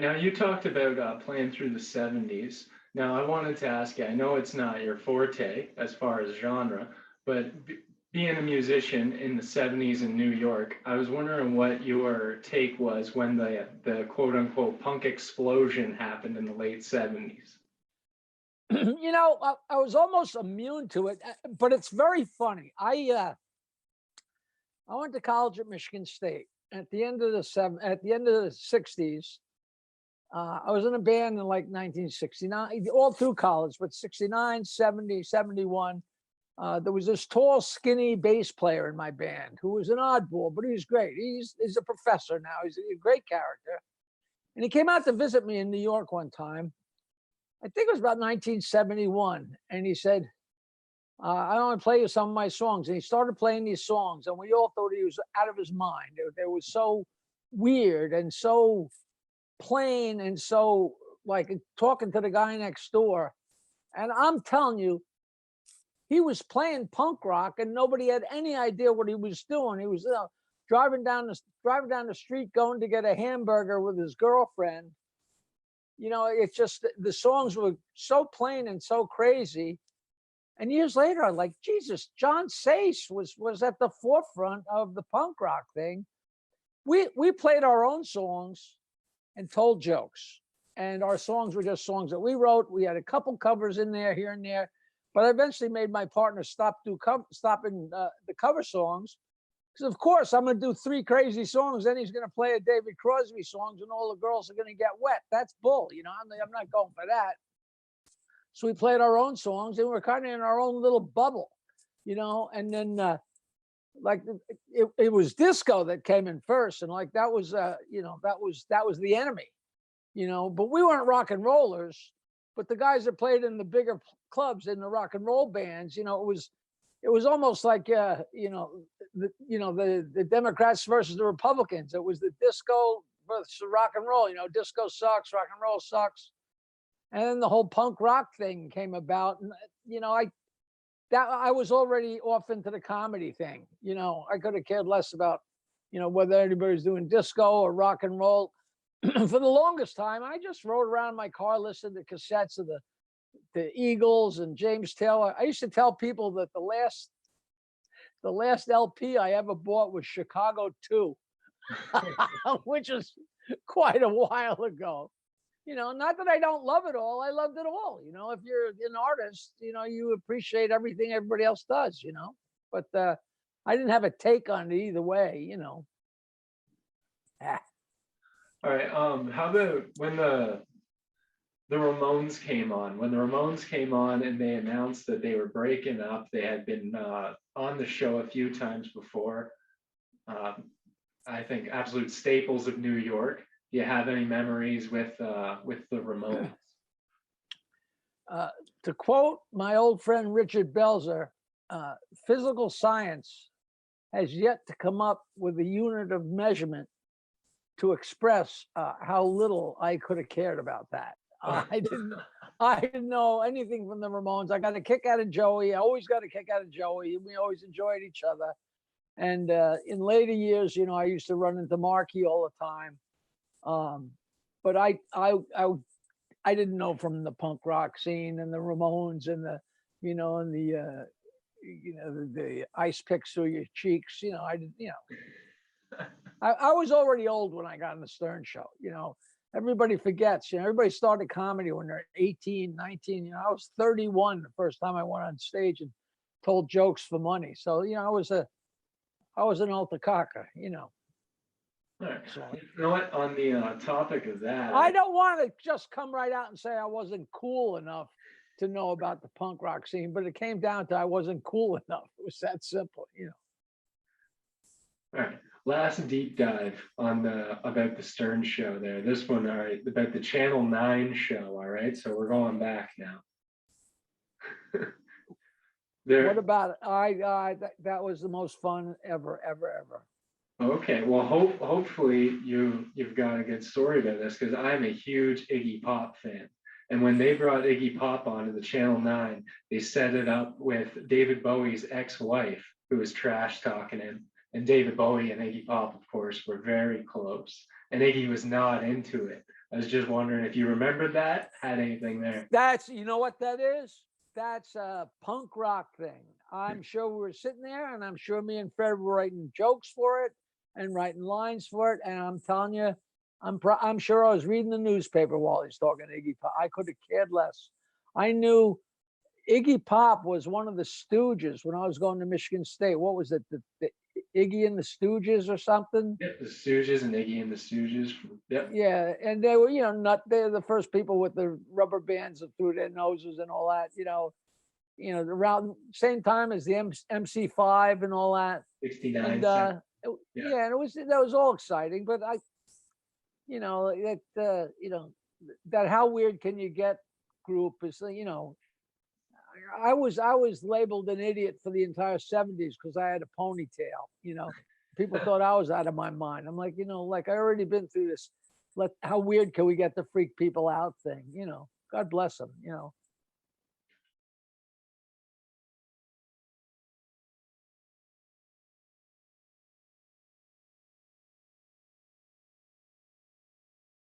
now you talked about playing through the 70s. Now I wanted to ask you, I know it's not your forte as far as genre, but being a musician in the 70s in New York, I was wondering what your take was when the quote unquote punk explosion happened in the late 70s. I was almost immune to it, but it's very funny. I went to college at Michigan State. At the end of the '60s, I was in a band in like 1969, all through college, but 69, 70, 71. There was this tall, skinny bass player in my band who was an oddball, but he was great. He's a professor now. He's a great character. And he came out to visit me in New York one time. I think it was about 1971. And he said, I want to play you some of my songs. And he started playing these songs, and we all thought he was out of his mind. They were so weird and so plain and so like talking to the guy next door. And I'm telling you, he was playing punk rock and nobody had any idea what he was doing. He was driving down the street going to get a hamburger with his girlfriend. It's just the songs were so plain and so crazy. And years later, I'm like, Jesus, John Sace was at the forefront of the punk rock thing. We played our own songs and told jokes. And our songs were just songs that we wrote. We had a couple covers in there, here and there. But I eventually made my partner stopping the cover songs. Because, of course, I'm going to do 3 crazy songs. Then he's going to play a David Crosby songs and all the girls are going to get wet. That's bull. I'm not going for that. So we played our own songs and we're kind of in our own little bubble, and then it was disco that came in first. And like, that was the enemy, but we weren't rock and rollers, but the guys that played in the bigger clubs in the rock and roll bands, it was almost like, the Democrats versus the Republicans. It was the disco versus rock and roll, disco sucks, rock and roll sucks. And then the whole punk rock thing came about. And, I was already off into the comedy thing. I could have cared less about, whether anybody's doing disco or rock and roll. For the longest time, I just rode around in my car listening to cassettes of the Eagles and James Taylor. I used to tell people that the last LP I ever bought was Chicago 2, which is quite a while ago. Not that I don't love it all. I loved it all. If you're an artist, you appreciate everything everybody else does, but I didn't have a take on it either way, All right. How about when the Ramones came on? When the Ramones came on and they announced that they were breaking up, they had been on the show a few times before. I think absolute staples of New York. Do you have any memories with the Ramones? To quote my old friend Richard Belzer, physical science has yet to come up with a unit of measurement to express how little I could have cared about that. I didn't know anything from the Ramones. I got a kick out of Joey. I always got a kick out of Joey. We always enjoyed each other. And in later years, I used to run into Marky all the time. But I didn't know from the punk rock scene and the Ramones and the ice picks through your cheeks. I didn't. I was already old when I got on the Stern Show. Everybody forgets. Everybody started comedy when they're 18, 19. I was 31 the first time I went on stage and told jokes for money. So I was an alta caca. All right. So, you know what? On the topic of that, I don't want to just come right out and say I wasn't cool enough to know about the punk rock scene, but it came down to I wasn't cool enough. It was that simple, All right. Last deep dive on about the Stern Show there. This one, all right, about the Channel 9 show. All right. So we're going back now. What about it? That was the most fun ever. Okay, well, hopefully you've got a good story about this, because I'm a huge Iggy Pop fan. And when they brought Iggy Pop onto the Channel 9, they set it up with David Bowie's ex-wife, who was trash talking him. And David Bowie and Iggy Pop, of course, were very close. And Iggy was not into it. I was just wondering if you remembered that, had anything there. That's, you know what that is? That's a punk rock thing. I'm sure we were sitting there, and I'm sure me and Fred were writing jokes for it and writing lines for it. And I'm telling you, I'm sure I was reading the newspaper while he's talking to Iggy Pop. I could have cared less. I knew Iggy Pop was one of the Stooges when I was going to Michigan State. What was it? The Iggy and the Stooges or something? Yep, the Stooges and Iggy and the Stooges. Yep. Yeah, and they were, they're the first people with the rubber bands through their noses and all that, around same time as the MC5 and all that. 69 And cent. Yeah. yeah, and that was all exciting, but that how weird can you get group is, I was labeled an idiot for the entire 70s because I had a ponytail. People thought I was out of my mind. I'm like, like I already been through this. How weird can we get the freak people out thing? God bless them.